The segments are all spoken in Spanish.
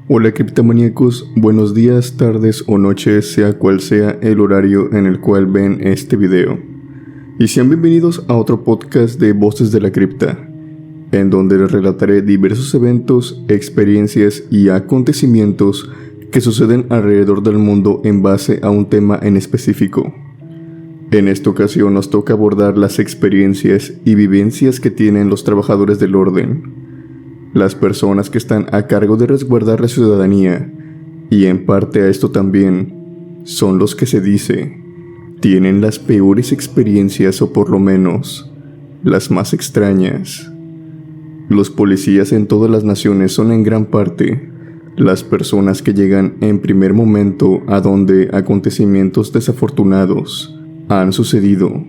Hola criptomaníacos, buenos días, tardes o noches, sea cual sea el horario en el cual ven este video. Y sean bienvenidos a otro podcast de Voces de la Cripta, en donde les relataré diversos eventos, experiencias y acontecimientos que suceden alrededor del mundo en base a un tema en específico. En esta ocasión nos toca abordar las experiencias y vivencias que tienen los trabajadores del orden, las personas que están a cargo de resguardar la ciudadanía, y en parte a esto también, son los que se dice, tienen las peores experiencias o por lo menos, las más extrañas. Los policías en todas las naciones son en gran parte las personas que llegan en primer momento a donde acontecimientos desafortunados han sucedido,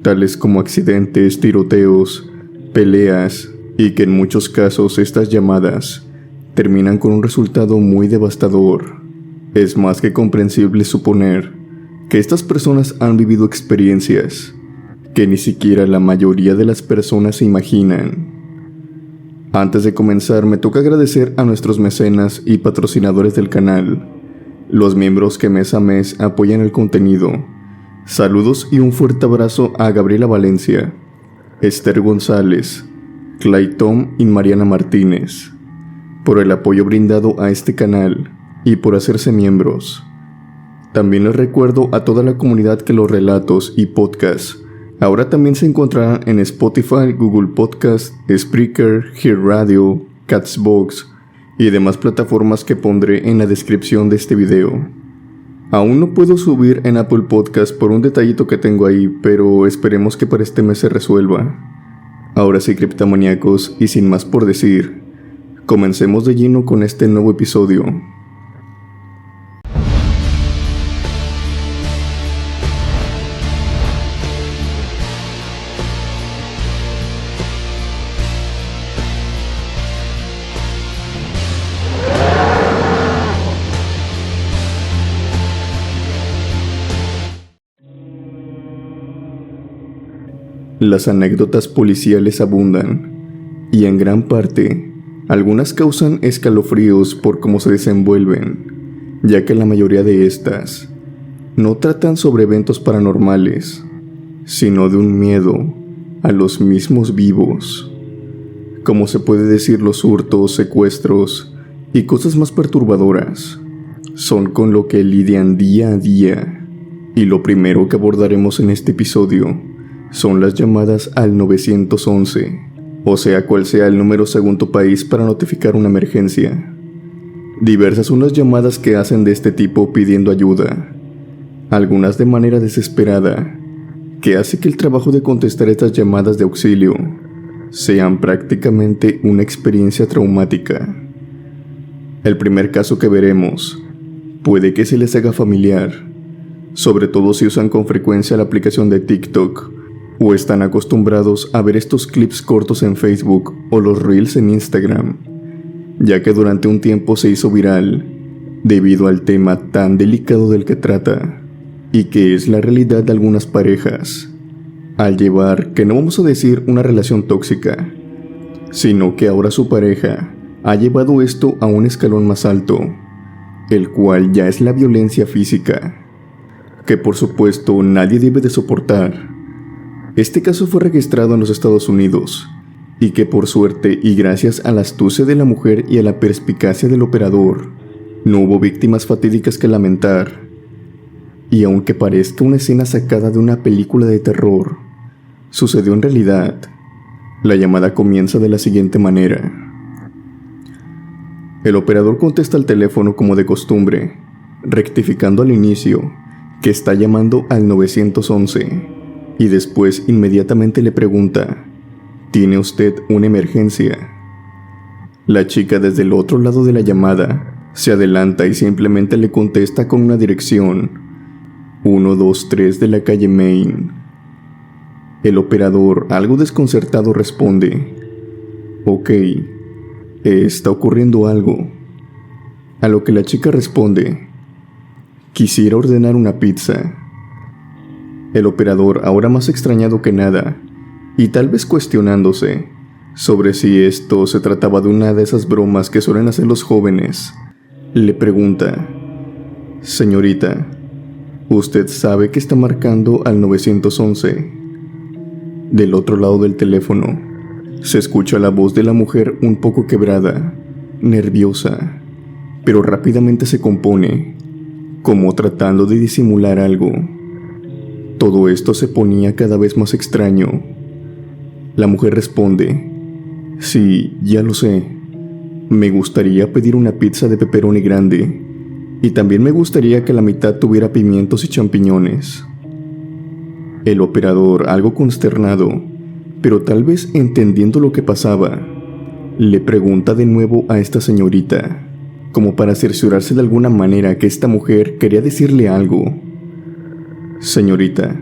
tales como accidentes, tiroteos, peleas, y que en muchos casos estas llamadas terminan con un resultado muy devastador. Es más que comprensible suponer que estas personas han vivido experiencias que ni siquiera la mayoría de las personas se imaginan. Antes de comenzar, me toca agradecer a nuestros mecenas y patrocinadores del canal, los miembros que mes a mes apoyan el contenido. Saludos y un fuerte abrazo a Gabriela Valencia, Esther González, Clayton y Mariana Martínez, por el apoyo brindado a este canal y por hacerse miembros. También les recuerdo a toda la comunidad que los relatos y podcasts ahora también se encontrarán en Spotify, Google Podcast, Spreaker, Hear Radio, Castbox y demás plataformas que pondré en la descripción de este video. Aún no puedo subir en Apple Podcast por un detallito que tengo ahí, pero esperemos que para este mes se resuelva. Ahora sí, criptomaníacos, y sin más por decir, comencemos de lleno con este nuevo episodio. Las anécdotas policiales abundan, y en gran parte, algunas causan escalofríos por cómo se desenvuelven, ya que la mayoría de estas no tratan sobre eventos paranormales, sino de un miedo a los mismos vivos. Como se puede decir, los hurtos, secuestros y cosas más perturbadoras son con lo que lidian día a día, y lo primero que abordaremos en este episodio son las llamadas al 911, o sea cual sea el número según tu país para notificar una emergencia. Diversas son las llamadas que hacen de este tipo pidiendo ayuda, algunas de manera desesperada, que hace que el trabajo de contestar estas llamadas de auxilio sean prácticamente una experiencia traumática. El primer caso que veremos puede que se les haga familiar, sobre todo si usan con frecuencia la aplicación de TikTok o están acostumbrados a ver estos clips cortos en Facebook o los Reels en Instagram, ya que durante un tiempo se hizo viral debido al tema tan delicado del que trata, y que es la realidad de algunas parejas, al llevar, que no vamos a decir una relación tóxica, sino que ahora su pareja ha llevado esto a un escalón más alto, el cual ya es la violencia física, que por supuesto nadie debe de soportar. Este caso fue registrado en los Estados Unidos, y que por suerte y gracias a la astucia de la mujer y a la perspicacia del operador, no hubo víctimas fatídicas que lamentar. Y aunque parezca una escena sacada de una película de terror, sucedió en realidad. La llamada comienza de la siguiente manera. El operador contesta al teléfono como de costumbre, rectificando al inicio que está llamando al 911. Y después inmediatamente le pregunta, ¿tiene usted una emergencia? La chica desde el otro lado de la llamada se adelanta y simplemente le contesta con una dirección, 123 de la calle Main. El operador, algo desconcertado, responde, ok, está ocurriendo algo. A lo que la chica responde, quisiera ordenar una pizza. El operador, ahora más extrañado que nada, y tal vez cuestionándose, sobre si esto se trataba de una de esas bromas que suelen hacer los jóvenes, le pregunta: «Señorita, ¿usted sabe que está marcando al 911? Del otro lado del teléfono se escucha la voz de la mujer un poco quebrada, nerviosa, pero rápidamente se compone, como tratando de disimular algo. Todo esto se ponía cada vez más extraño. La mujer responde: «Sí, ya lo sé. Me gustaría pedir una pizza de pepperoni grande, y también me gustaría que la mitad tuviera pimientos y champiñones». El operador, algo consternado, pero tal vez entendiendo lo que pasaba, le pregunta de nuevo a esta señorita, como para cerciorarse de alguna manera que esta mujer quería decirle algo: «Señorita,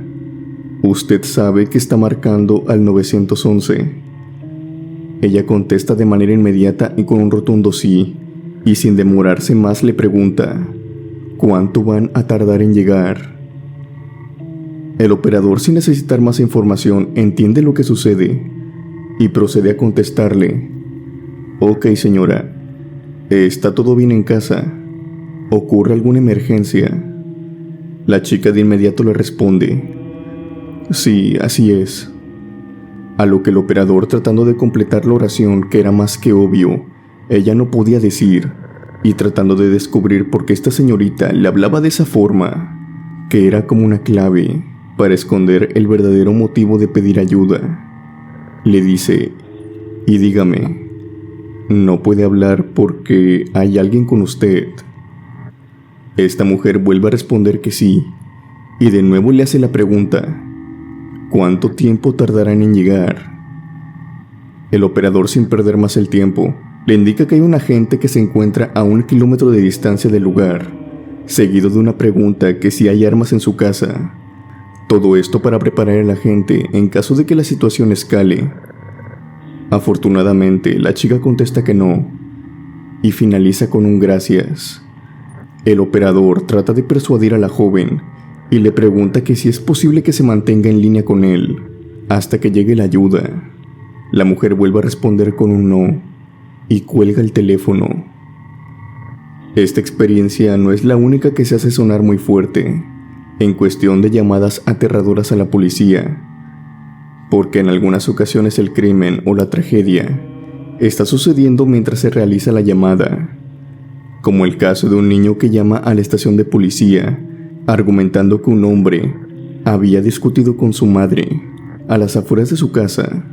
¿usted sabe que está marcando al 911? Ella contesta de manera inmediata y con un rotundo sí, y sin demorarse más le pregunta: «¿Cuánto van a tardar en llegar?». El operador, sin necesitar más información, entiende lo que sucede y procede a contestarle: «Ok, señora, ¿está todo bien en casa? ¿Ocurre alguna emergencia?». La chica de inmediato le responde: «Sí, así es». A lo que el operador, tratando de completar la oración, que era más que obvio, ella no podía decir, y tratando de descubrir por qué esta señorita le hablaba de esa forma, que era como una clave para esconder el verdadero motivo de pedir ayuda, le dice: «Y dígame, ¿no puede hablar porque hay alguien con usted?». Esta mujer vuelve a responder que sí, y de nuevo le hace la pregunta: «¿Cuánto tiempo tardarán en llegar?». El operador, sin perder más el tiempo, le indica que hay un agente que se encuentra a 1 kilómetro de distancia del lugar, seguido de una pregunta que si hay armas en su casa. Todo esto para preparar a la gente en caso de que la situación escale. Afortunadamente, la chica contesta que no, y finaliza con un gracias. El operador trata de persuadir a la joven y le pregunta que si es posible que se mantenga en línea con él hasta que llegue la ayuda. La mujer vuelve a responder con un no y cuelga el teléfono. Esta experiencia no es la única que se hace sonar muy fuerte en cuestión de llamadas aterradoras a la policía, porque en algunas ocasiones el crimen o la tragedia está sucediendo mientras se realiza la llamada, como el caso de un niño que llama a la estación de policía argumentando que un hombre había discutido con su madre a las afueras de su casa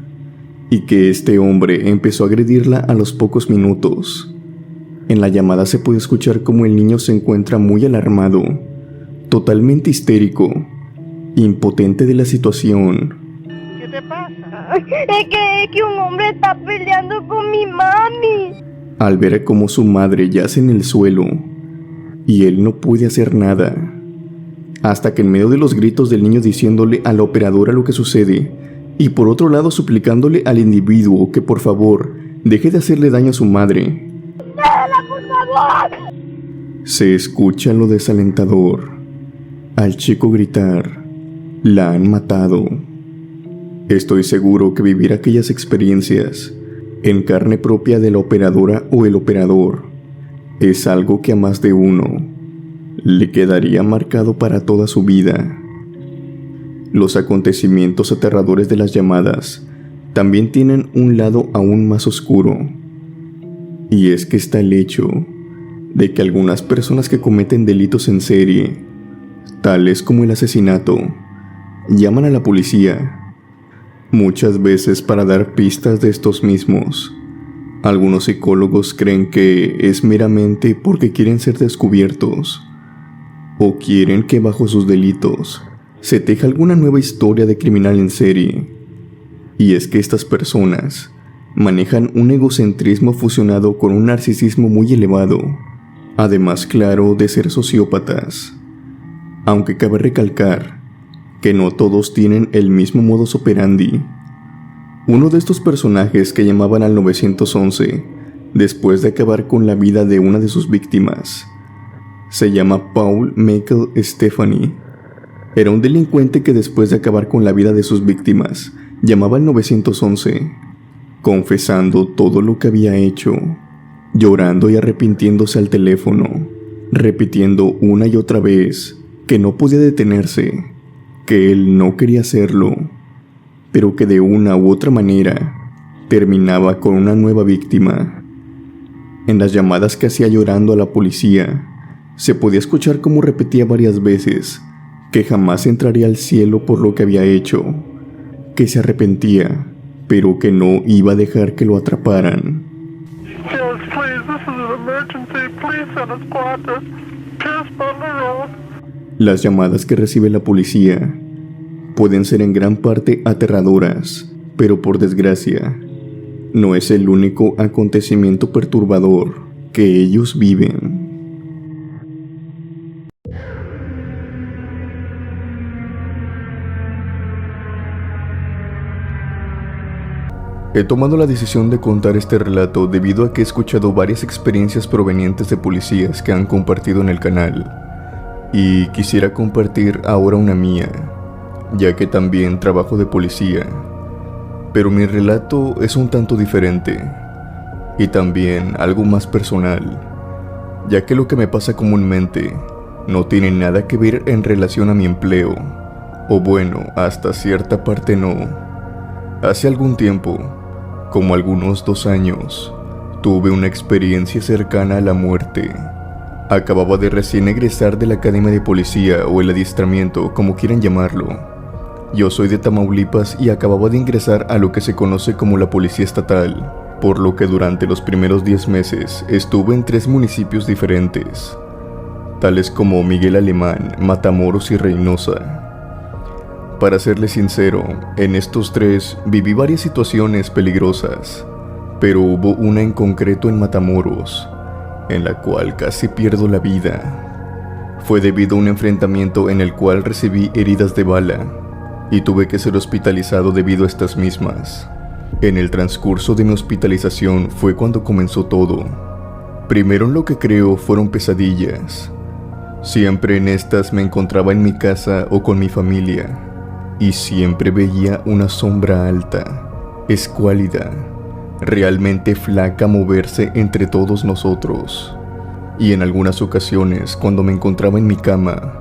y que este hombre empezó a agredirla a los pocos minutos. En la llamada se puede escuchar cómo el niño se encuentra muy alarmado, totalmente histérico, impotente de la situación. ¿Qué te pasa? Es que un hombre está peleando con mi mami. Al ver cómo su madre yace en el suelo y él no puede hacer nada, hasta que en medio de los gritos del niño diciéndole a la operadora lo que sucede y por otro lado suplicándole al individuo que por favor deje de hacerle daño a su madre, ¡Déjala, por favor! se escucha lo desalentador: al chico gritar: «La han matado». Estoy seguro que vivir aquellas experiencias en carne propia de la operadora o el operador es algo que a más de uno le quedaría marcado para toda su vida. Los acontecimientos aterradores de las llamadas también tienen un lado aún más oscuro, y es que está el hecho de que algunas personas que cometen delitos en serie, tales como el asesinato, llaman a la policía, muchas veces para dar pistas de estos mismos. Algunos psicólogos creen que es meramente porque quieren ser descubiertos o quieren que bajo sus delitos se teja alguna nueva historia de criminal en serie. Y es que estas personas manejan un egocentrismo fusionado con un narcisismo muy elevado, además, claro, de ser sociópatas. Aunque cabe recalcar que no todos tienen el mismo modus operandi. Uno de estos personajes que llamaban al 911 después de acabar con la vida de una de sus víctimas se llama Paul Michael Stephanie. Era un delincuente que después de acabar con la vida de sus víctimas llamaba al 911 confesando todo lo que había hecho, llorando y arrepintiéndose al teléfono, repitiendo una y otra vez que no podía detenerse, que él no quería hacerlo, pero que de una u otra manera terminaba con una nueva víctima. En las llamadas que hacía llorando a la policía, se podía escuchar cómo repetía varias veces que jamás entraría al cielo por lo que había hecho, que se arrepentía, pero que no iba a dejar que lo atraparan. Yes, please, this is an emergency. Please send a squad to Pierce Butler Road. Las llamadas que recibe la policía pueden ser en gran parte aterradoras, pero por desgracia, no es el único acontecimiento perturbador que ellos viven. He tomado la decisión de contar este relato debido a que he escuchado varias experiencias provenientes de policías que han compartido en el canal, y quisiera compartir ahora una mía, ya que también trabajo de policía, pero mi relato es un tanto diferente, y también algo más personal, ya que lo que me pasa comúnmente no tiene nada que ver en relación a mi empleo, o bueno, hasta cierta parte no. Hace algún tiempo, como algunos 2 años, tuve una experiencia cercana a la muerte. Acababa de recién egresar de la academia de policía o el adiestramiento, como quieran llamarlo. Yo soy de Tamaulipas y acababa de ingresar a lo que se conoce como la Policía Estatal, por lo que durante los primeros 10 meses estuve en 3 municipios diferentes, tales como Miguel Alemán, Matamoros y Reynosa. Para serles sincero, en estos 3 viví varias situaciones peligrosas, pero hubo una en concreto en Matamoros, en la cual casi pierdo la vida. Fue debido a un enfrentamiento en el cual recibí heridas de bala, y tuve que ser hospitalizado debido a estas mismas. En el transcurso de mi hospitalización fue cuando comenzó todo. Primero en lo que creo fueron pesadillas. Siempre en estas me encontraba en mi casa o con mi familia, y siempre veía una sombra alta, escuálida, realmente flaca moverse entre todos nosotros. Y en algunas ocasiones, cuando me encontraba en mi cama,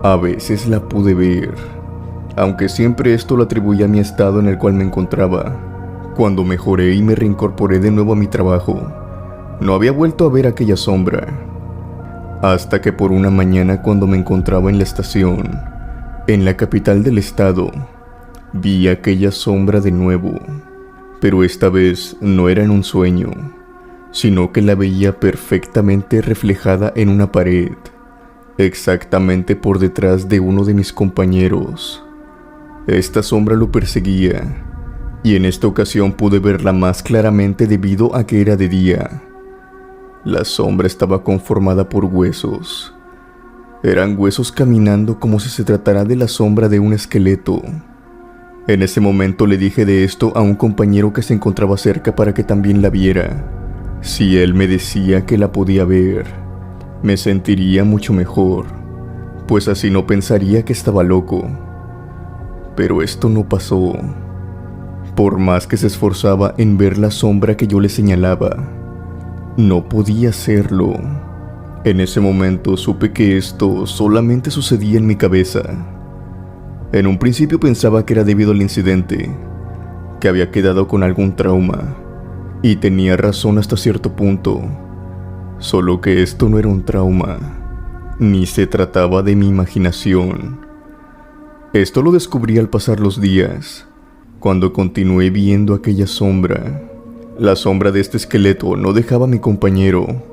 a veces la pude ver, aunque siempre esto lo atribuía a mi estado en el cual me encontraba. Cuando mejoré y me reincorporé de nuevo a mi trabajo, no había vuelto a ver aquella sombra, hasta que por una mañana, cuando me encontraba en la estación, en la capital del estado, vi aquella sombra de nuevo, pero esta vez no era en un sueño, sino que la veía perfectamente reflejada en una pared, exactamente por detrás de uno de mis compañeros. Esta sombra lo perseguía, y en esta ocasión pude verla más claramente debido a que era de día. La sombra estaba conformada por huesos. Eran huesos caminando como si se tratara de la sombra de un esqueleto. En ese momento le dije de esto a un compañero que se encontraba cerca para que también la viera. Si él me decía que la podía ver, me sentiría mucho mejor, pues así no pensaría que estaba loco. Pero esto no pasó. Por más que se esforzaba en ver la sombra que yo le señalaba, no podía hacerlo. En ese momento supe que esto solamente sucedía en mi cabeza. En un principio pensaba que era debido al incidente, que había quedado con algún trauma, y tenía razón hasta cierto punto, solo que esto no era un trauma, ni se trataba de mi imaginación. Esto lo descubrí al pasar los días, cuando continué viendo aquella sombra. La sombra de este esqueleto no dejaba a mi compañero.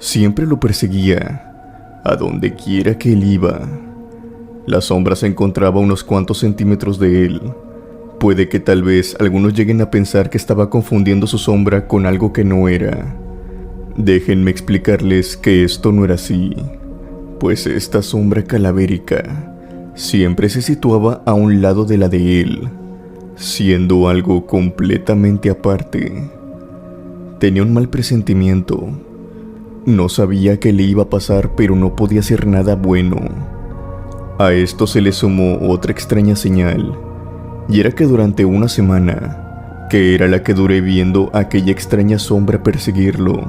Siempre lo perseguía, a donde quiera que él iba. La sombra se encontraba a unos cuantos centímetros de él. Puede que tal vez algunos lleguen a pensar que estaba confundiendo su sombra con algo que no era. Déjenme explicarles que esto no era así, pues esta sombra calavérica siempre se situaba a un lado de la de él, siendo algo completamente aparte. Tenía un mal presentimiento. No sabía qué le iba a pasar, pero no podía hacer nada bueno. A esto se le sumó otra extraña señal, y era que durante una semana que era la que duré viendo a aquella extraña sombra perseguirlo.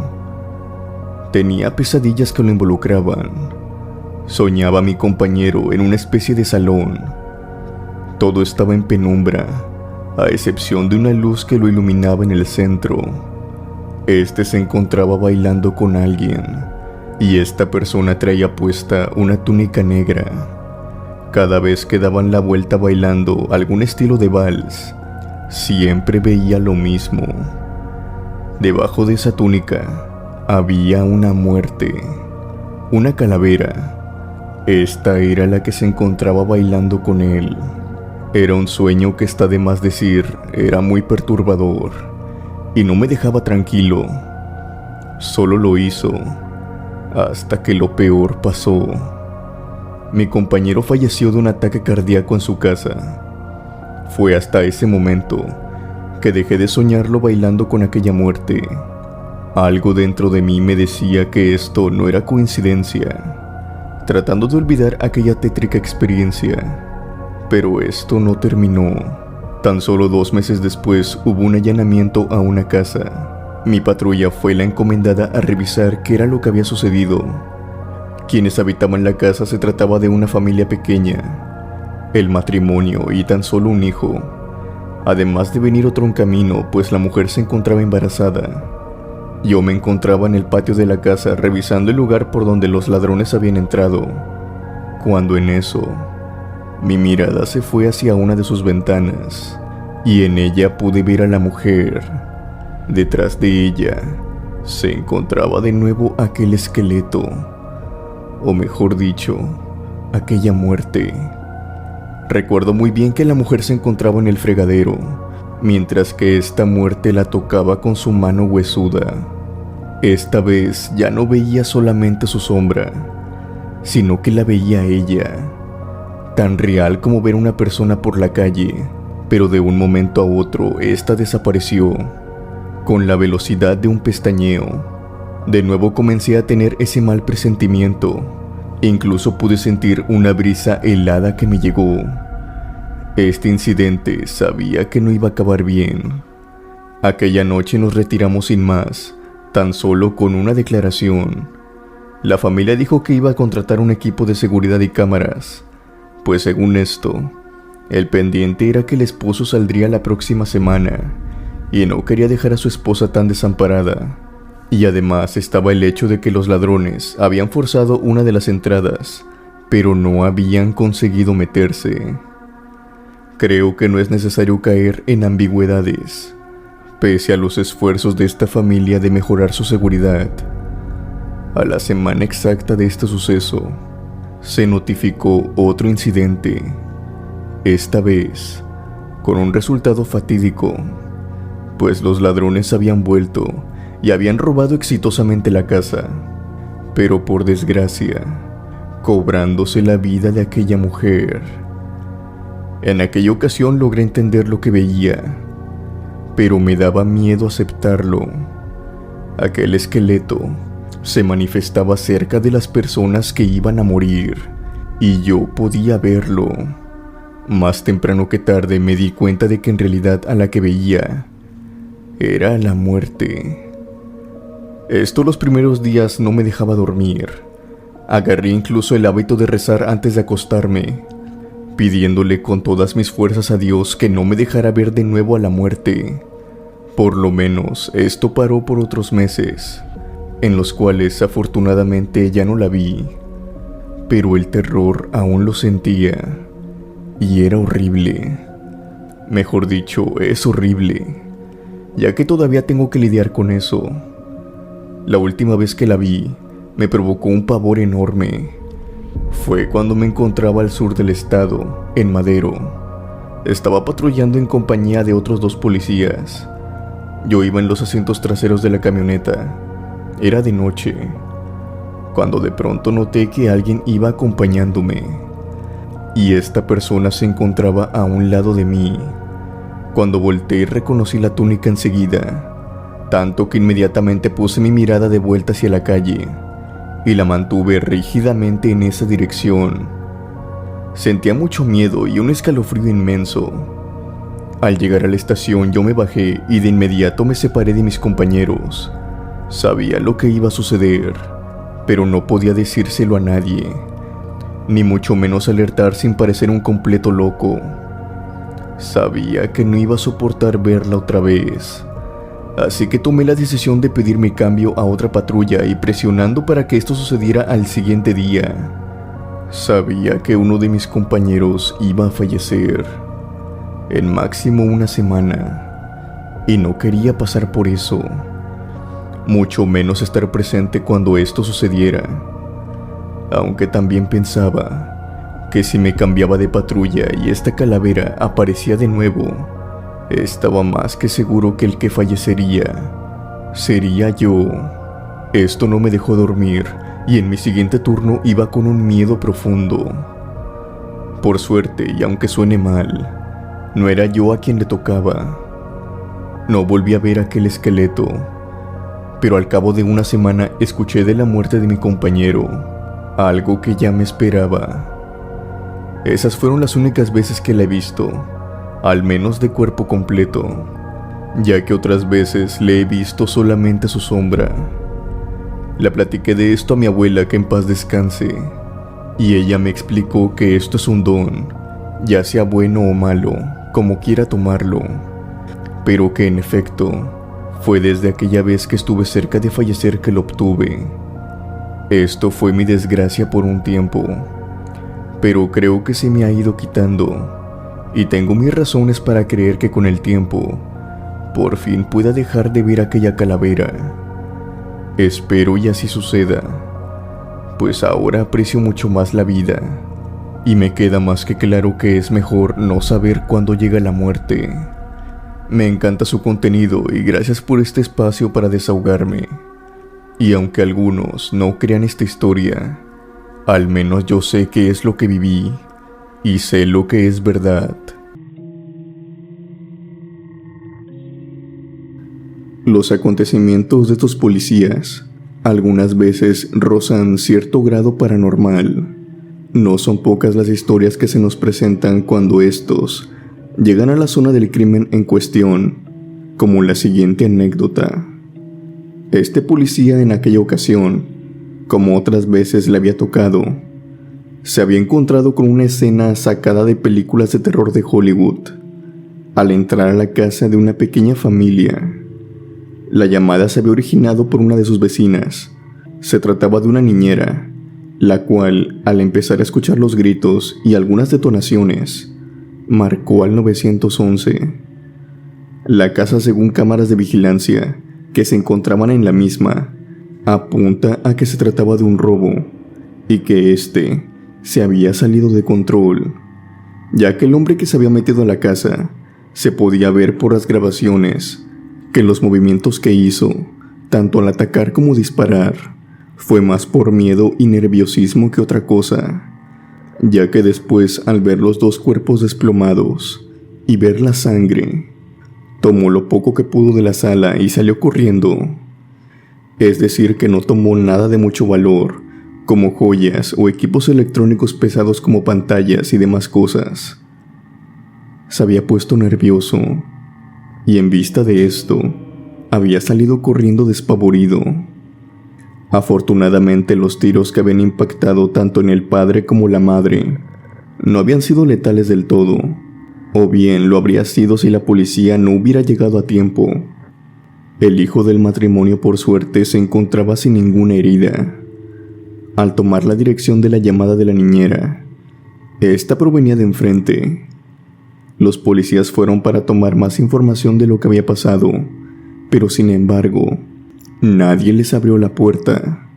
Tenía pesadillas que lo involucraban. Soñaba a mi compañero en una especie de salón. Todo estaba en penumbra, a excepción de una luz que lo iluminaba en el centro. Este se encontraba bailando con alguien, y esta persona traía puesta una túnica negra. Cada vez que daban la vuelta bailando algún estilo de vals, siempre veía lo mismo. Debajo de esa túnica había una muerte, una calavera. Esta era la que se encontraba bailando con él. Era un sueño que, está de más decir, era muy perturbador y no me dejaba tranquilo. Solo lo hizo hasta que lo peor pasó. Mi compañero falleció de un ataque cardíaco en su casa. Fue hasta ese momento que dejé de soñarlo bailando con aquella muerte. Algo dentro de mí me decía que esto no era coincidencia, tratando de olvidar aquella tétrica experiencia. Pero esto no terminó. Tan solo 2 meses después hubo un allanamiento a una casa. Mi patrulla fue la encomendada a revisar qué era lo que había sucedido. Quienes habitaban la casa se trataba de una familia pequeña, el matrimonio y tan solo un hijo, además de venir otro en camino, pues la mujer se encontraba embarazada. Yo me encontraba en el patio de la casa revisando el lugar por donde los ladrones habían entrado, cuando en eso, mi mirada se fue hacia una de sus ventanas, y en ella pude ver a la mujer. Detrás de ella se encontraba de nuevo aquel esqueleto, o mejor dicho, aquella muerte. Recuerdo muy bien que la mujer se encontraba en el fregadero, mientras que esta muerte la tocaba con su mano huesuda. Esta vez ya no veía solamente su sombra, sino que la veía a ella, tan real como ver una persona por la calle, pero de un momento a otro esta desapareció, con la velocidad de un pestañeo. De nuevo comencé a tener ese mal presentimiento. Incluso pude sentir una brisa helada que me llegó. Este incidente sabía que no iba a acabar bien. Aquella noche nos retiramos sin más, tan solo con una declaración. La familia dijo que iba a contratar un equipo de seguridad y cámaras, pues según esto, el pendiente era que el esposo saldría la próxima semana y no quería dejar a su esposa tan desamparada. Y además estaba el hecho de que los ladrones habían forzado una de las entradas, pero no habían conseguido meterse. Creo que no es necesario caer en ambigüedades, pese a los esfuerzos de esta familia de mejorar su seguridad. A la semana exacta de este suceso, se notificó otro incidente, esta vez con un resultado fatídico, pues los ladrones habían vuelto y habían robado exitosamente la casa, pero por desgracia, cobrándose la vida de aquella mujer. En aquella ocasión logré entender lo que veía, pero me daba miedo aceptarlo. Aquel esqueleto se manifestaba cerca de las personas que iban a morir, y yo podía verlo. Más temprano que tarde me di cuenta de que en realidad a la que veía era la muerte. Esto los primeros días no me dejaba dormir. Agarré incluso el hábito de rezar antes de acostarme, pidiéndole con todas mis fuerzas a Dios que no me dejara ver de nuevo a la muerte. Por lo menos esto paró por otros meses, en los cuales afortunadamente ya no la vi, pero el terror aún lo sentía, y era horrible. Mejor dicho, es horrible, ya que todavía tengo que lidiar con eso. La última vez que la vi, me provocó un pavor enorme. Fue cuando me encontraba al sur del estado, en Madero. Estaba patrullando en compañía de otros 2 policías. Yo iba en los asientos traseros de la camioneta. Era de noche, cuando de pronto noté que alguien iba acompañándome, y esta persona se encontraba a un lado de mí. Cuando volteé reconocí la túnica enseguida, tanto que inmediatamente puse mi mirada de vuelta hacia la calle, y la mantuve rígidamente en esa dirección. Sentía mucho miedo y un escalofrío inmenso. Al llegar a la estación yo me bajé y de inmediato me separé de mis compañeros. Sabía lo que iba a suceder, pero no podía decírselo a nadie, ni mucho menos alertar sin parecer un completo loco. Sabía que no iba a soportar verla otra vez, así que tomé la decisión de pedir mi cambio a otra patrulla y presionando para que esto sucediera al siguiente día. Sabía que uno de mis compañeros iba a fallecer en máximo una semana, y no quería pasar por eso, mucho menos estar presente cuando esto sucediera. Aunque también pensaba que si me cambiaba de patrulla y esta calavera aparecía de nuevo, estaba más que seguro que el que fallecería sería yo. Esto no me dejó dormir y en mi siguiente turno iba con un miedo profundo. Por suerte, y aunque suene mal, no era yo a quien le tocaba. No volví a ver aquel esqueleto, pero al cabo de una semana escuché de la muerte de mi compañero, algo que ya me esperaba. Esas fueron las únicas veces que la he visto, al menos de cuerpo completo, ya que otras veces le he visto solamente su sombra. Le platiqué de esto a mi abuela, que en paz descanse, y ella me explicó que esto es un don, ya sea bueno o malo, como quiera tomarlo, pero que en efecto fue desde aquella vez que estuve cerca de fallecer que lo obtuve. Esto fue mi desgracia por un tiempo, pero creo que se me ha ido quitando, y tengo mis razones para creer que con el tiempo por fin pueda dejar de ver aquella calavera. Espero y así suceda, pues ahora aprecio mucho más la vida, y me queda más que claro que es mejor no saber cuándo llega la muerte. Me encanta su contenido y gracias por este espacio para desahogarme. Y aunque algunos no crean esta historia, al menos yo sé qué es lo que viví y sé lo que es verdad. Los acontecimientos de estos policías algunas veces rozan cierto grado paranormal. No son pocas las historias que se nos presentan cuando estos llegan a la zona del crimen en cuestión, como la siguiente anécdota. Este policía en aquella ocasión, como otras veces le había tocado, se había encontrado con una escena sacada de películas de terror de Hollywood. Al entrar a la casa de una pequeña familia, la llamada se había originado por una de sus vecinas. Se trataba de una niñera, la cual, al empezar a escuchar los gritos y algunas detonaciones, marcó al 911. La casa, según cámaras de vigilancia que se encontraban en la misma, apunta a que se trataba de un robo y que este se había salido de control, ya que el hombre que se había metido a la casa se podía ver por las grabaciones que los movimientos que hizo, tanto al atacar como disparar, fue más por miedo y nerviosismo que otra cosa, ya que después, al ver los dos cuerpos desplomados y ver la sangre, tomó lo poco que pudo de la sala y salió corriendo. Es decir, que no tomó nada de mucho valor, como joyas o equipos electrónicos pesados como pantallas y demás cosas. Se había puesto nervioso, y en vista de esto, había salido corriendo despavorido. Afortunadamente, los tiros que habían impactado tanto en el padre como la madre no habían sido letales del todo, o bien lo habría sido si la policía no hubiera llegado a tiempo. El hijo del matrimonio, por suerte, se encontraba sin ninguna herida. Al tomar la dirección de la llamada de la niñera, esta provenía de enfrente. Los policías fueron para tomar más información de lo que había pasado, pero sin embargo, nadie les abrió la puerta.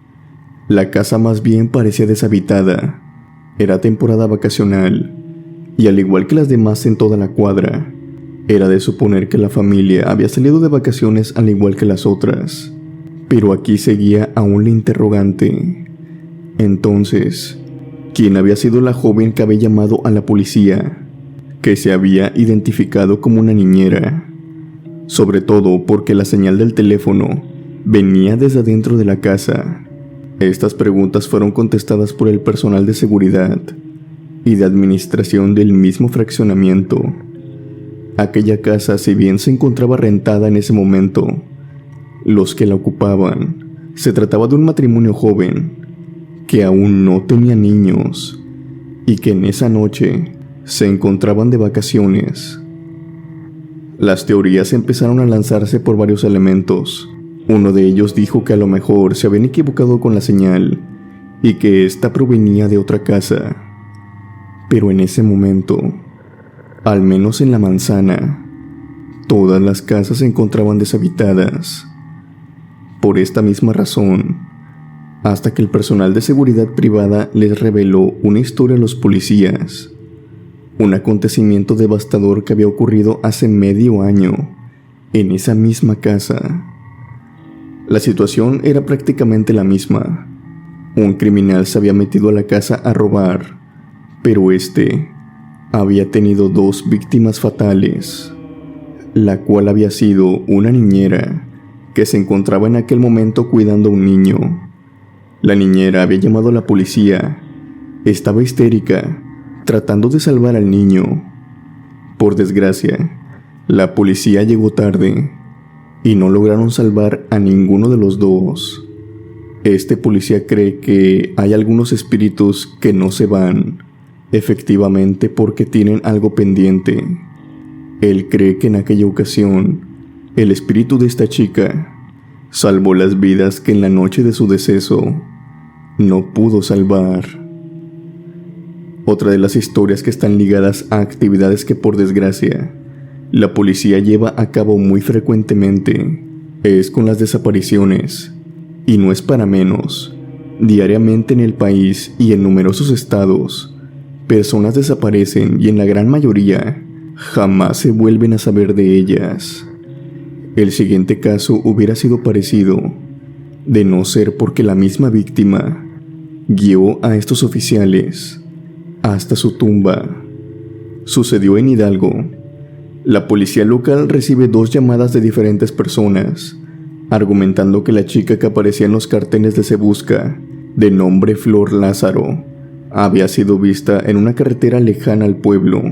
La casa más bien parecía deshabitada. Era temporada vacacional, y al igual que las demás en toda la cuadra, era de suponer que la familia había salido de vacaciones al igual que las otras. Pero aquí seguía aún la interrogante. Entonces, ¿quién había sido la joven que había llamado a la policía, que se había identificado como una niñera? Sobre todo porque la señal del teléfono venía desde adentro de la casa. Estas preguntas fueron contestadas por el personal de seguridad y de administración del mismo fraccionamiento. Aquella casa, si bien se encontraba rentada en ese momento, los que la ocupaban, se trataba de un matrimonio joven, que aún no tenía niños, y que en esa noche se encontraban de vacaciones. Las teorías empezaron a lanzarse por varios elementos. Uno de ellos dijo que a lo mejor se habían equivocado con la señal y que ésta provenía de otra casa. Pero en ese momento, al menos en la manzana, todas las casas se encontraban deshabitadas. Por esta misma razón, hasta que el personal de seguridad privada les reveló una historia a los policías, un acontecimiento devastador que había ocurrido hace medio año en esa misma casa. La situación era prácticamente la misma. Un criminal se había metido a la casa a robar, pero había tenido 2 víctimas fatales, la cual había sido una niñera que se encontraba en aquel momento cuidando a un niño. La niñera había llamado a la policía. Estaba histérica, tratando de salvar al niño. Por desgracia, la policía llegó tarde y no lograron salvar a ninguno de los 2. Este policía cree que hay algunos espíritus que no se van, efectivamente porque tienen algo pendiente. Él cree que en aquella ocasión, el espíritu de esta chica salvó las vidas que en la noche de su deceso no pudo salvar. Otra de las historias que están ligadas a actividades que por desgracia la policía lleva a cabo muy frecuentemente es con las desapariciones, y no es para menos. Diariamente en el país y en numerosos estados, personas desaparecen y en la gran mayoría jamás se vuelven a saber de ellas. El siguiente caso hubiera sido parecido, de no ser porque la misma víctima guió a estos oficiales hasta su tumba. Sucedió en Hidalgo. La policía local recibe 2 llamadas de diferentes personas, argumentando que la chica que aparecía en los carteles de Se Busca, de nombre Flor Lázaro, había sido vista en una carretera lejana al pueblo,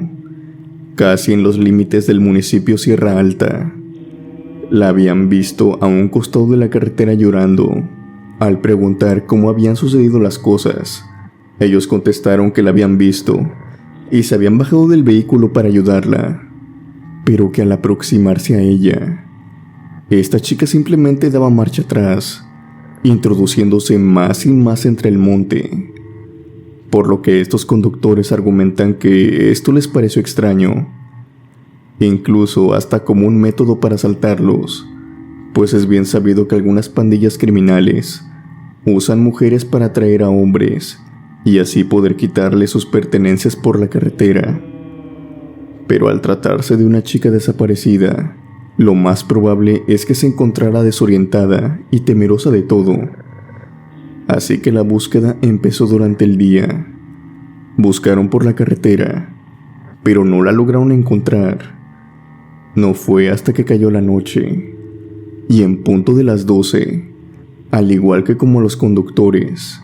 casi en los límites del municipio Sierra Alta. La habían visto a un costado de la carretera llorando. Al preguntar cómo habían sucedido las cosas, ellos contestaron que la habían visto y se habían bajado del vehículo para ayudarla, pero que al aproximarse a ella, esta chica simplemente daba marcha atrás, introduciéndose más y más entre el monte, por lo que estos conductores argumentan que esto les pareció extraño, incluso hasta como un método para asaltarlos, pues es bien sabido que algunas pandillas criminales usan mujeres para atraer a hombres y así poder quitarles sus pertenencias por la carretera. Pero al tratarse de una chica desaparecida, lo más probable es que se encontrara desorientada y temerosa de todo. Así que la búsqueda empezó durante el día. Buscaron por la carretera, pero no la lograron encontrar. No fue hasta que cayó la noche, y en punto de las 12, al igual que como los conductores,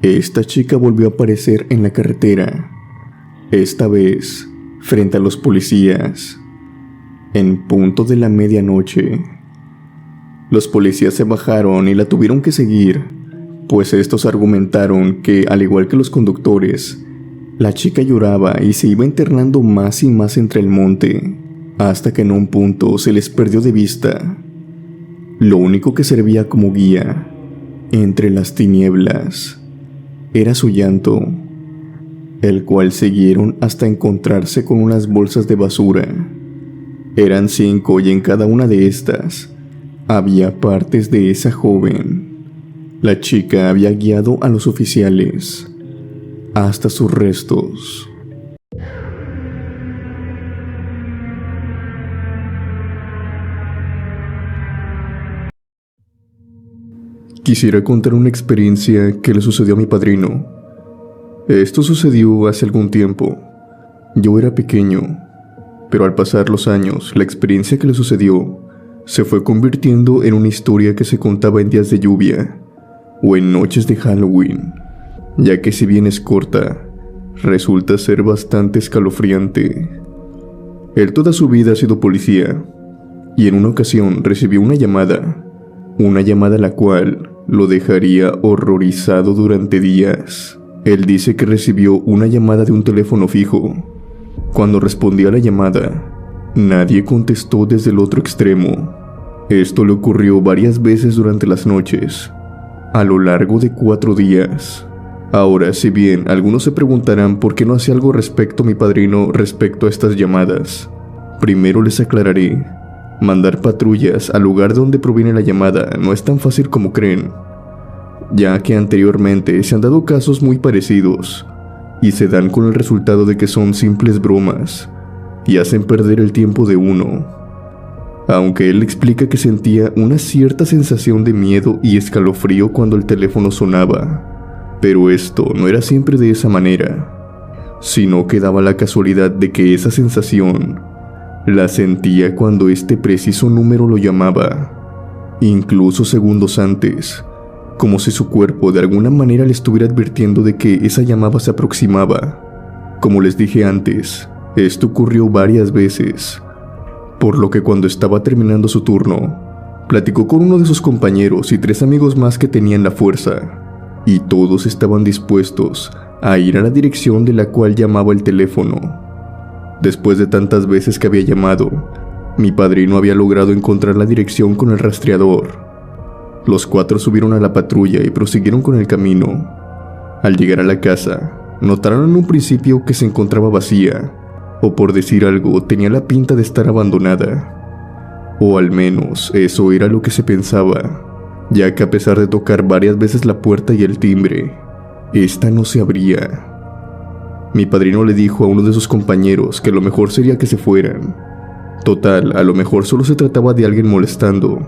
esta chica volvió a aparecer en la carretera, esta vez frente a los policías, en punto de la medianoche. Los policías se bajaron y la tuvieron que seguir, pues estos argumentaron que, al igual que los conductores, la chica lloraba y se iba internando más y más entre el monte, hasta que en un punto se les perdió de vista. Lo único que servía como guía, entre las tinieblas, era su llanto, el cual siguieron hasta encontrarse con unas bolsas de basura. Eran 5 y en cada una de estas había partes de esa joven. La chica había guiado a los oficiales hasta sus restos. Quisiera contar una experiencia que le sucedió a mi padrino. Esto sucedió hace algún tiempo. Yo era pequeño, pero al pasar los años, la experiencia que le sucedió se fue convirtiendo en una historia que se contaba en días de lluvia o en noches de Halloween, ya que si bien es corta, resulta ser bastante escalofriante. Él toda su vida ha sido policía, y en una ocasión recibió una llamada la cual lo dejaría horrorizado durante días. Él dice que recibió una llamada de un teléfono fijo. Cuando respondió a la llamada, nadie contestó desde el otro extremo. Esto le ocurrió varias veces durante las noches, a lo largo de 4 días. Ahora, si bien algunos se preguntarán por qué no hace algo respecto mi padrino respecto a estas llamadas, primero les aclararé. Mandar patrullas al lugar donde proviene la llamada no es tan fácil como creen, ya que anteriormente se han dado casos muy parecidos y se dan con el resultado de que son simples bromas y hacen perder el tiempo de uno. Aunque él explica que sentía una cierta sensación de miedo y escalofrío cuando el teléfono sonaba, pero esto no era siempre de esa manera, sino que daba la casualidad de que esa sensación la sentía cuando este preciso número lo llamaba, incluso segundos antes, como si su cuerpo de alguna manera le estuviera advirtiendo de que esa llamada se aproximaba. Como les dije antes, esto ocurrió varias veces, por lo que cuando estaba terminando su turno, platicó con uno de sus compañeros y 3 amigos más que tenían la fuerza, y todos estaban dispuestos a ir a la dirección de la cual llamaba el teléfono. Después de tantas veces que había llamado, mi padrino había logrado encontrar la dirección con el rastreador. Los 4 subieron a la patrulla y prosiguieron con el camino. Al llegar a la casa, notaron en un principio que se encontraba vacía, o por decir algo, tenía la pinta de estar abandonada. O al menos eso era lo que se pensaba, ya que a pesar de tocar varias veces la puerta y el timbre, esta no se abría. Mi padrino le dijo a uno de sus compañeros que lo mejor sería que se fueran. Total, a lo mejor solo se trataba de alguien molestando,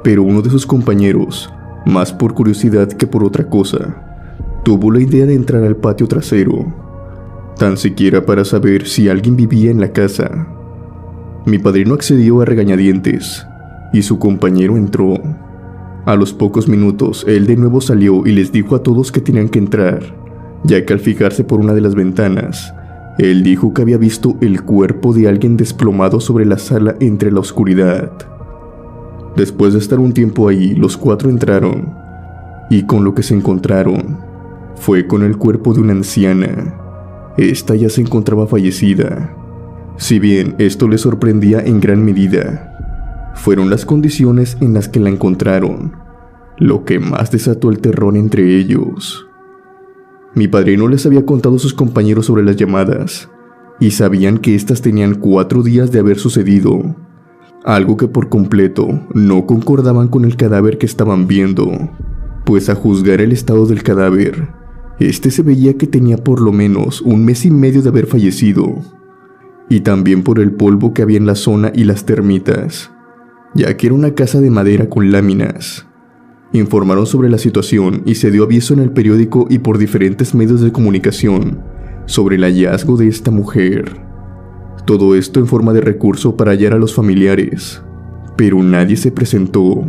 pero uno de sus compañeros, más por curiosidad que por otra cosa, tuvo la idea de entrar al patio trasero, tan siquiera para saber si alguien vivía en la casa. Mi padrino accedió a regañadientes, y su compañero entró. A los pocos minutos, él de nuevo salió y les dijo a todos que tenían que entrar, ya que al fijarse por una de las ventanas, él dijo que había visto el cuerpo de alguien desplomado sobre la sala entre la oscuridad. Después de estar un tiempo ahí, los 4 entraron, y con lo que se encontraron fue con el cuerpo de una anciana. Esta ya se encontraba fallecida. Si bien esto les sorprendía en gran medida, fueron las condiciones en las que la encontraron lo que más desató el terror entre ellos. Mi padrino les había contado a sus compañeros sobre las llamadas, y sabían que éstas tenían 4 días de haber sucedido, algo que por completo no concordaban con el cadáver que estaban viendo, pues a juzgar el estado del cadáver, este se veía que tenía por lo menos 1 mes y medio de haber fallecido, y también por el polvo que había en la zona y las termitas, ya que era una casa de madera con láminas. Informaron sobre la situación y se dio aviso en el periódico y por diferentes medios de comunicación sobre el hallazgo de esta mujer. Todo esto en forma de recurso para hallar a los familiares, pero nadie se presentó.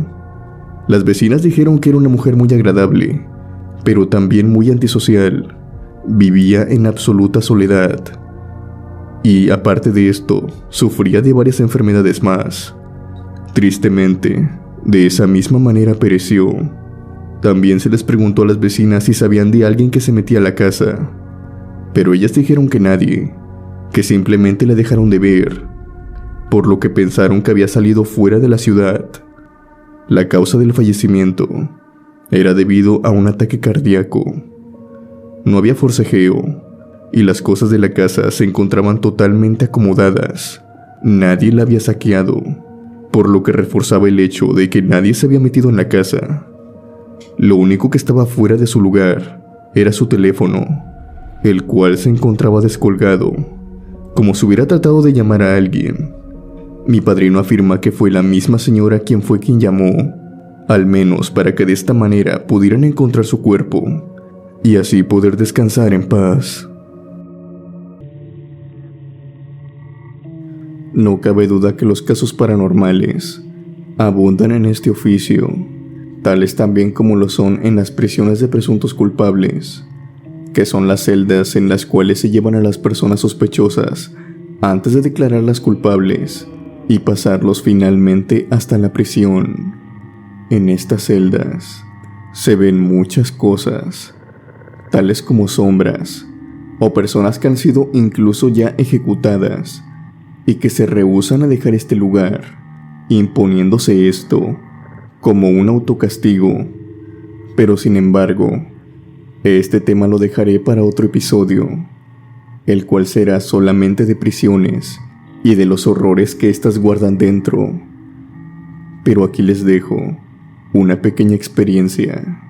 Las vecinas dijeron que era una mujer muy agradable, pero también muy antisocial. Vivía en absoluta soledad. Y aparte de esto, sufría de varias enfermedades más. Tristemente, de esa misma manera pereció. También se les preguntó a las vecinas si sabían de alguien que se metía a la casa, pero ellas dijeron que nadie, que simplemente la dejaron de ver, por lo que pensaron que había salido fuera de la ciudad. La causa del fallecimiento era debido a un ataque cardíaco. No había forcejeo, y las cosas de la casa se encontraban totalmente acomodadas. Nadie la había saqueado, por lo que reforzaba el hecho de que nadie se había metido en la casa. Lo único que estaba fuera de su lugar era su teléfono, el cual se encontraba descolgado, como si hubiera tratado de llamar a alguien. Mi padrino afirma que fue la misma señora quien llamó, al menos para que de esta manera pudieran encontrar su cuerpo y así poder descansar en paz. No cabe duda que los casos paranormales abundan en este oficio, tales también como lo son en las prisiones de presuntos culpables, que son las celdas en las cuales se llevan a las personas sospechosas antes de declararlas culpables y pasarlos finalmente hasta la prisión. En estas celdas se ven muchas cosas, tales como sombras o personas que han sido incluso ya ejecutadas y que se rehúsan a dejar este lugar, imponiéndose esto como un autocastigo. Pero sin embargo, este tema lo dejaré para otro episodio, el cual será solamente de prisiones y de los horrores que éstas guardan dentro. Pero aquí les dejo una pequeña experiencia.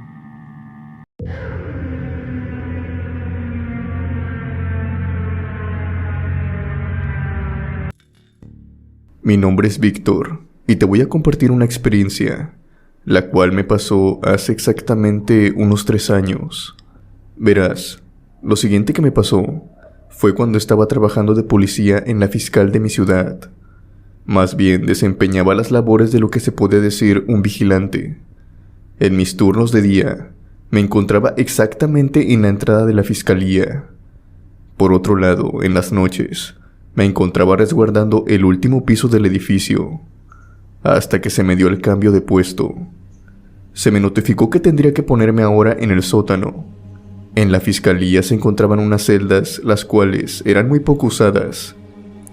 Mi nombre es Víctor y te voy a compartir una experiencia, la cual me pasó hace exactamente unos 3 años. Verás, lo siguiente que me pasó fue cuando estaba trabajando de policía en la fiscal de mi ciudad. Más bien desempeñaba las labores de lo que se puede decir un vigilante. En mis turnos de día, me encontraba exactamente en la entrada de la fiscalía. Por otro lado, en las noches, me encontraba resguardando el último piso del edificio, hasta que se me dio el cambio de puesto. Se me notificó que tendría que ponerme ahora en el sótano. En la fiscalía se encontraban unas celdas, las cuales eran muy poco usadas.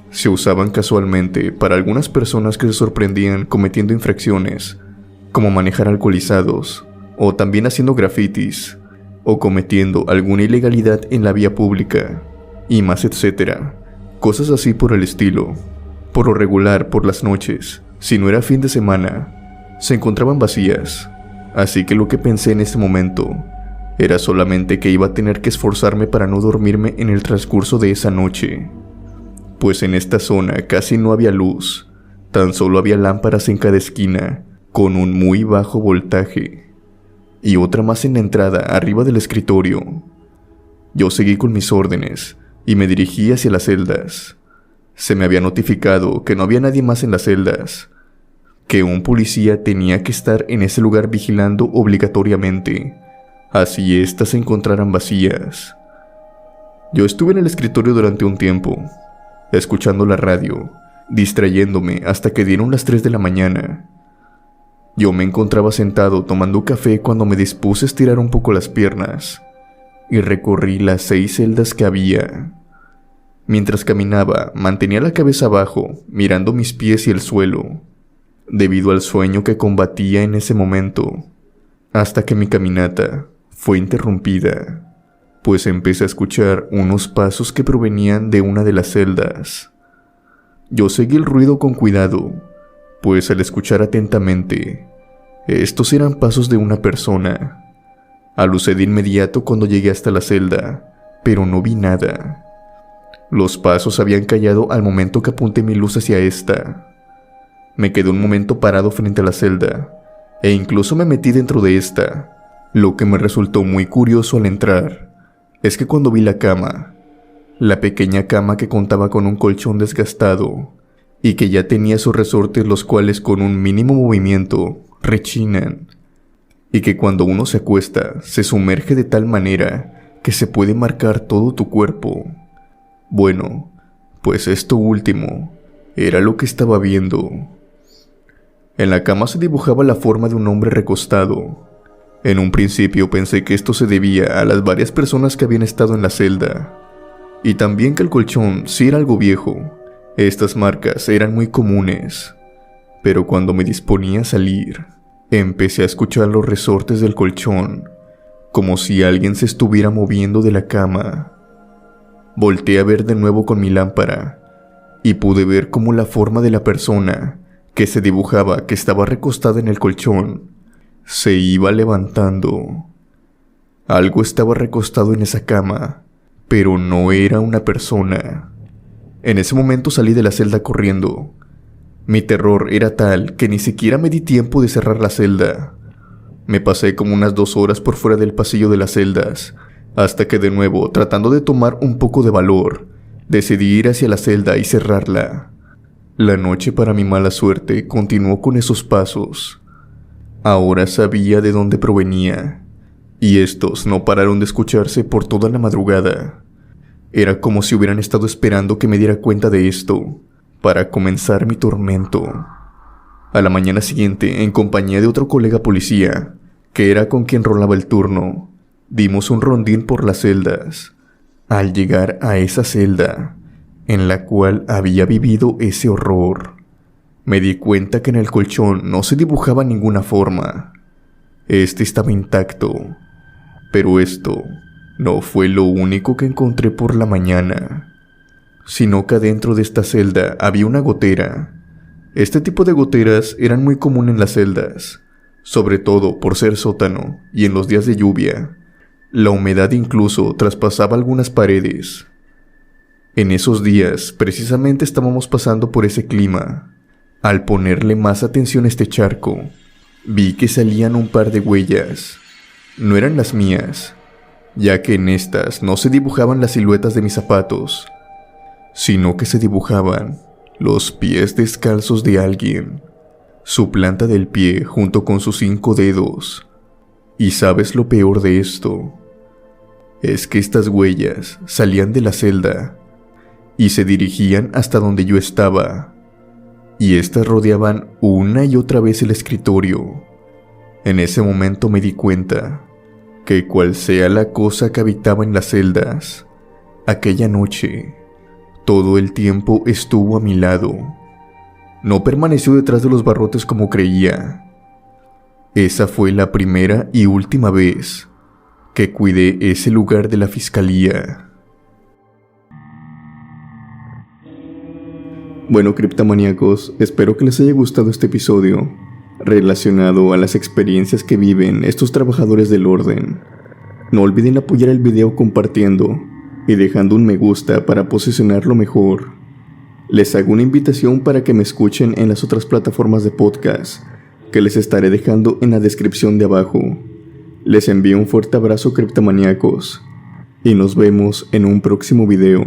Se usaban casualmente para algunas personas que se sorprendían cometiendo infracciones, como manejar alcoholizados, o también haciendo grafitis, o cometiendo alguna ilegalidad en la vía pública, y más etcétera. Cosas así por el estilo. Por lo regular, por las noches, si no era fin de semana, se encontraban vacías. Así que lo que pensé en ese momento era solamente que iba a tener que esforzarme para no dormirme en el transcurso de esa noche. Pues en esta zona casi no había luz, tan solo había lámparas en cada esquina, con un muy bajo voltaje, y otra más en la entrada, arriba del escritorio. Yo seguí con mis órdenes y me dirigí hacia las celdas. Se me había notificado que no había nadie más en las celdas, que un policía tenía que estar en ese lugar vigilando obligatoriamente, así éstas se encontraran vacías. Yo estuve en el escritorio durante un tiempo, escuchando la radio, distrayéndome hasta que dieron las 3 de la mañana. Yo me encontraba sentado tomando café cuando me dispuse a estirar un poco las piernas y recorrí las 6 celdas que había. Mientras caminaba, mantenía la cabeza abajo, mirando mis pies y el suelo, debido al sueño que combatía en ese momento, hasta que mi caminata fue interrumpida, pues empecé a escuchar unos pasos que provenían de una de las celdas. Yo seguí el ruido con cuidado, pues al escuchar atentamente, estos eran pasos de una persona. Alucé de inmediato cuando llegué hasta la celda, pero no vi nada. Los pasos habían callado al momento que apunté mi luz hacia esta. Me quedé un momento parado frente a la celda, e incluso me metí dentro de esta. Lo que me resultó muy curioso al entrar es que cuando vi la cama, la pequeña cama que contaba con un colchón desgastado y que ya tenía sus resortes, los cuales con un mínimo movimiento rechinan, y que cuando uno se acuesta se sumerge de tal manera que se puede marcar todo tu cuerpo. Bueno, pues esto último era lo que estaba viendo. En la cama se dibujaba la forma de un hombre recostado. En un principio pensé que esto se debía a las varias personas que habían estado en la celda, y también que el colchón sí era algo viejo. Estas marcas eran muy comunes, pero cuando me disponía a salir, empecé a escuchar los resortes del colchón, como si alguien se estuviera moviendo de la cama. Volteé a ver de nuevo con mi lámpara, y pude ver cómo la forma de la persona que se dibujaba que estaba recostada en el colchón se iba levantando. Algo estaba recostado en esa cama, pero no era una persona. En ese momento salí de la celda corriendo. Mi terror era tal que ni siquiera me di tiempo de cerrar la celda. Me pasé como unas 2 horas por fuera del pasillo de las celdas, hasta que de nuevo, tratando de tomar un poco de valor, decidí ir hacia la celda y cerrarla. La noche, para mi mala suerte, continuó con esos pasos. Ahora sabía de dónde provenía, y estos no pararon de escucharse por toda la madrugada. Era como si hubieran estado esperando que me diera cuenta de esto para comenzar mi tormento. A la mañana siguiente, en compañía de otro colega policía, que era con quien rolaba el turno, dimos un rondín por las celdas. Al llegar a esa celda, en la cual había vivido ese horror, me di cuenta que en el colchón no se dibujaba ninguna forma. Este estaba intacto, pero esto no fue lo único que encontré por la mañana, sino que adentro de esta celda había una gotera. Este tipo de goteras eran muy común en las celdas, sobre todo por ser sótano y en los días de lluvia. La humedad incluso traspasaba algunas paredes. En esos días, precisamente estábamos pasando por ese clima. Al ponerle más atención a este charco, vi que salían un par de huellas. No eran las mías, ya que en estas no se dibujaban las siluetas de mis zapatos, sino que se dibujaban los pies descalzos de alguien, su planta del pie junto con sus 5 dedos. ¿Y sabes lo peor de esto? Es que estas huellas salían de la celda y se dirigían hasta donde yo estaba, y estas rodeaban una y otra vez el escritorio. En ese momento me di cuenta que cual sea la cosa que habitaba en las celdas, aquella noche, todo el tiempo estuvo a mi lado. No permaneció detrás de los barrotes como creía. Esa fue la primera y última vez que cuidé ese lugar de la fiscalía. Bueno, criptomaníacos, espero que les haya gustado este episodio relacionado a las experiencias que viven estos trabajadores del orden. No olviden apoyar el video compartiendo y dejando un me gusta para posicionarlo mejor. Les hago una invitación para que me escuchen en las otras plataformas de podcast que les estaré dejando en la descripción de abajo. Les envío un fuerte abrazo, criptomaníacos, y nos vemos en un próximo video.